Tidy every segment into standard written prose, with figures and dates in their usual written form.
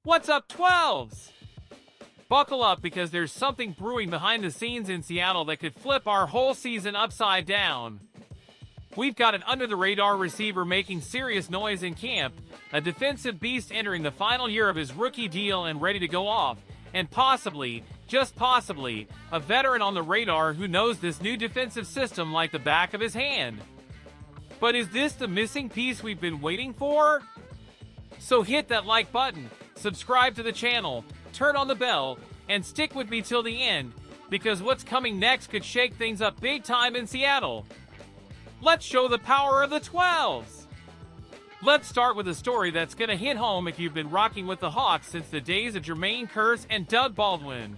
What's up, 12s? Buckle up because there's something brewing behind the scenes in Seattle that could flip our whole season upside down. We've got an under-the-radar receiver making serious noise in camp, a defensive beast entering the final year of his rookie deal and ready to go off, and possibly, just possibly, a veteran on the radar who knows this new defensive system like the back of his hand. But is this the missing piece we've been waiting for? So hit that like button, subscribe to the channel, turn on the bell, and stick with me till the end, because what's coming next could shake things up big time in Seattle. Let's show the power of the 12s! Let's start with a story that's gonna hit home if you've been rocking with the Hawks since the days of Jermaine Kearse and Doug Baldwin.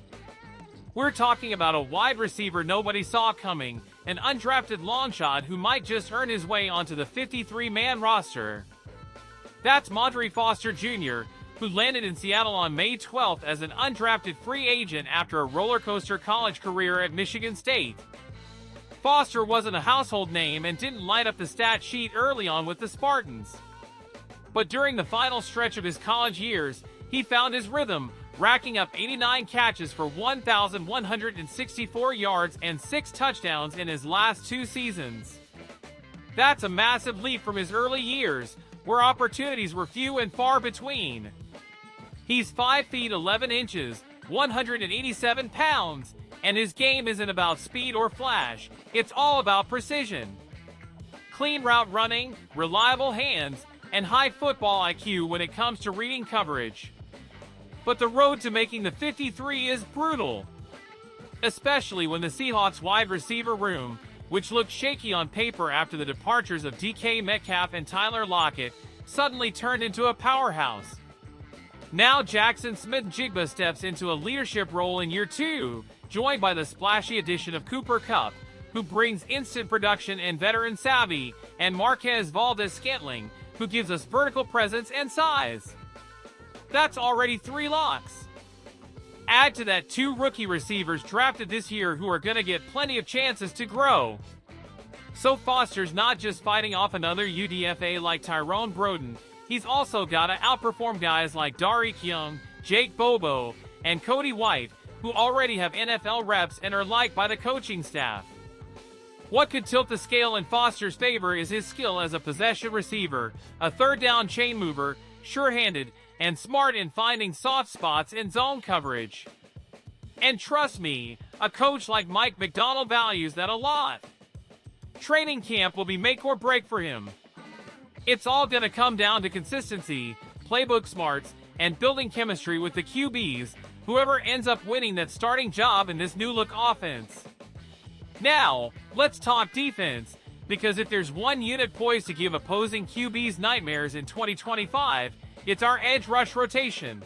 We're talking about a wide receiver nobody saw coming, an undrafted long shot who might just earn his way onto the 53-man roster. That's Montre Foster Jr., who landed in Seattle on May 12th as an undrafted free agent after a roller coaster college career at Michigan State. Foster wasn't a household name and didn't light up the stat sheet early on with the Spartans. But during the final stretch of his college years, he found his rhythm, racking up 89 catches for 1,164 yards and 6 touchdowns in his last 2 seasons. That's a massive leap from his early years, where opportunities were few and far between. He's 5 feet 11 inches, 187 pounds, and his game isn't about speed or flash, it's all about precision. Clean route running, reliable hands, and high football IQ when it comes to reading coverage. But the road to making the 53 is brutal. Especially when the Seahawks wide receiver room, which looked shaky on paper after the departures of DK Metcalf and Tyler Lockett, suddenly turned into a powerhouse. Now Jackson Smith-Njigba steps into a leadership role in year 2, joined by the splashy addition of Cooper Kupp, who brings instant production and veteran savvy, and Marquez Valdes-Scantling, who gives us vertical presence and size. That's already 3 locks. Add to that 2 rookie receivers drafted this year who are going to get plenty of chances to grow. So Foster's not just fighting off another UDFA like Tyrone Broden, he's also got to outperform guys like Dareke Young, Jake Bobo, and Cody White, who already have NFL reps and are liked by the coaching staff. What could tilt the scale in Foster's favor is his skill as a possession receiver, a third down chain mover, sure-handed, and smart in finding soft spots in zone coverage. And trust me, a coach like Mike McDonald values that a lot. Training camp will be make or break for him. It's all gonna come down to consistency, playbook smarts, and building chemistry with the QBs, whoever ends up winning that starting job in this new-look offense. Now, let's talk defense, because if there's one unit poised to give opposing QBs nightmares in 2025, it's our edge rush rotation.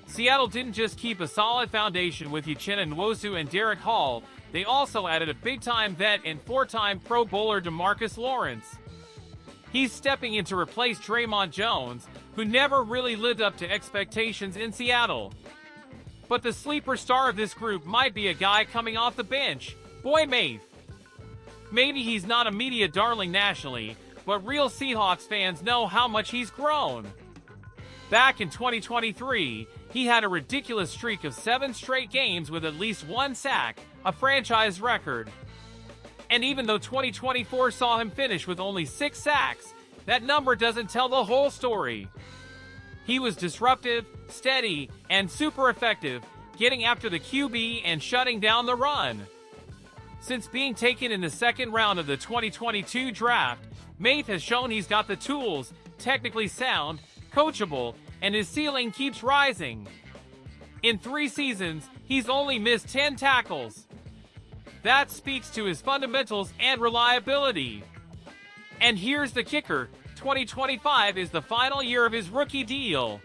Seattle didn't just keep a solid foundation with Uchenna Nwosu and Derek Hall, they also added a big-time vet and 4-time Pro Bowler DeMarcus Lawrence. He's stepping in to replace Draymond Jones, who never really lived up to expectations in Seattle. But the sleeper star of this group might be a guy coming off the bench, Boy Mafe. Maybe he's not a media darling nationally, but real Seahawks fans know how much he's grown. Back in 2023, he had a ridiculous streak of 7 straight games with at least 1 sack, a franchise record. And even though 2024 saw him finish with only 6 sacks, that number doesn't tell the whole story. He was disruptive, steady, and super effective, getting after the QB and shutting down the run. Since being taken in the 2nd round of the 2022 draft, Mafe has shown he's got the tools, technically sound, coachable, and his ceiling keeps rising. In 3 seasons, he's only missed 10 tackles. That speaks to his fundamentals and reliability. And here's the kicker, 2025 is the final year of his rookie deal.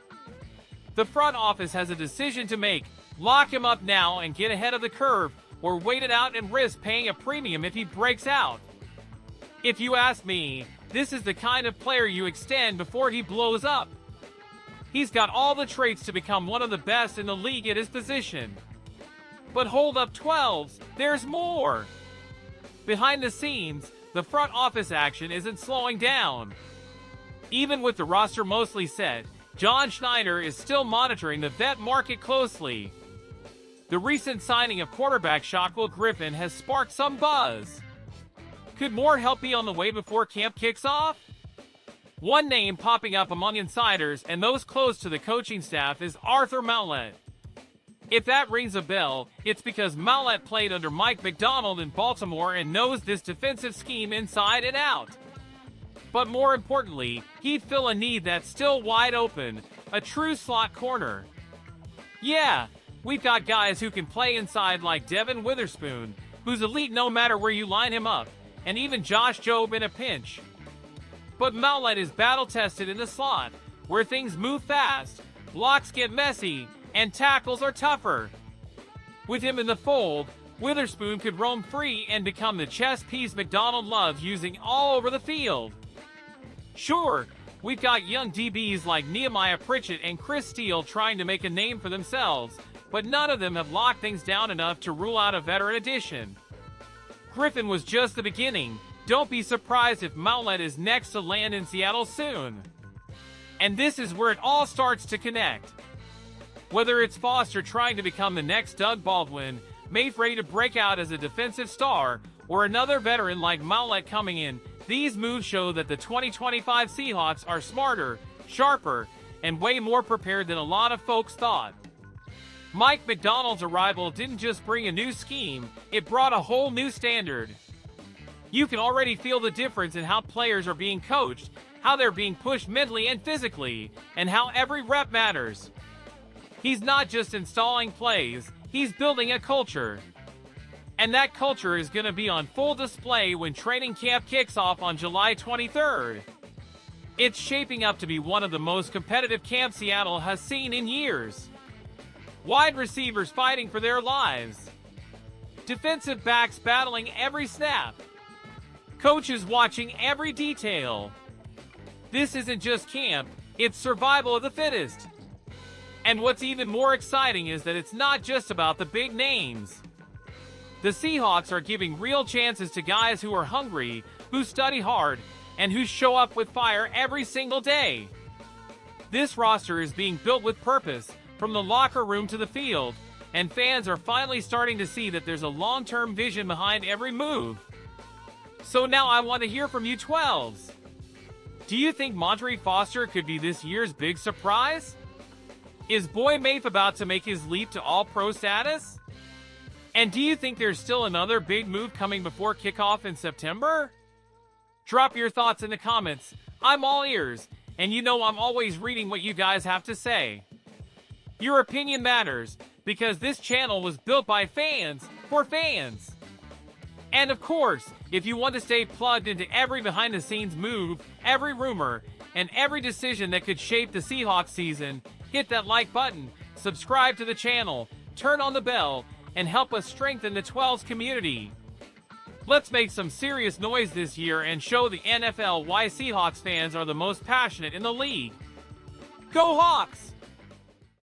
The front office has a decision to make: lock him up now and get ahead of the curve, or wait it out and risk paying a premium if he breaks out. If you ask me, this is the kind of player you extend before he blows up. He's got all the traits to become one of the best in the league at his position. But hold up, 12s, there's more. Behind the scenes, the front office action isn't slowing down. Even with the roster mostly set, John Schneider is still monitoring the vet market closely. The recent signing of quarterback Shaquille Griffin has sparked some buzz. Could more help be on the way before camp kicks off? One name popping up among insiders and those close to the coaching staff is Arthur Maulet. If that rings a bell, it's because Maulet played under Mike Macdonald in Baltimore and knows this defensive scheme inside and out. But more importantly, he'd fill a need that's still wide open, a true slot corner. Yeah, we've got guys who can play inside like Devin Witherspoon, who's elite no matter where you line him up, and even Josh Jobe in a pinch. But Maulet is battle-tested in the slot, where things move fast, blocks get messy, and tackles are tougher. With him in the fold, Witherspoon could roam free and become the chess piece Macdonald loves using all over the field. Sure, we've got young DBs like Nehemiah Pritchett and Chris Steele trying to make a name for themselves, but none of them have locked things down enough to rule out a veteran addition. Griffin was just the beginning. Don't be surprised if Maulet is next to land in Seattle soon. And this is where it all starts to connect. Whether it's Foster trying to become the next Doug Baldwin, Mafe ready to break out as a defensive star, or another veteran like Maulet coming in, these moves show that the 2025 Seahawks are smarter, sharper, and way more prepared than a lot of folks thought. Mike Macdonald's arrival didn't just bring a new scheme, it brought a whole new standard. You can already feel the difference in how players are being coached, how they're being pushed mentally and physically, and how every rep matters. He's not just installing plays, he's building a culture. And that culture is going to be on full display when training camp kicks off on July 23rd. It's shaping up to be one of the most competitive camps Seattle has seen in years. Wide receivers fighting for their lives. Defensive backs battling every snap. Coaches watching every detail. This isn't just camp, it's survival of the fittest. And what's even more exciting is that it's not just about the big names. The Seahawks are giving real chances to guys who are hungry, who study hard, and who show up with fire every single day. This roster is being built with purpose, from the locker room to the field, and fans are finally starting to see that there's a long-term vision behind every move. So now I want to hear from you 12s. Do you think Montre Foster could be this year's big surprise? Is Boy Mafe about to make his leap to All-Pro status? And do you think there's still another big move coming before kickoff in September? Drop your thoughts in the comments. I'm all ears, and you know I'm always reading what you guys have to say. Your opinion matters, because this channel was built by fans, for fans. And of course, if you want to stay plugged into every behind-the-scenes move, every rumor, and every decision that could shape the Seahawks season, hit that like button, subscribe to the channel, turn on the bell, and help us strengthen the 12s community. Let's make some serious noise this year and show the NFL why Seahawks fans are the most passionate in the league. Go Hawks!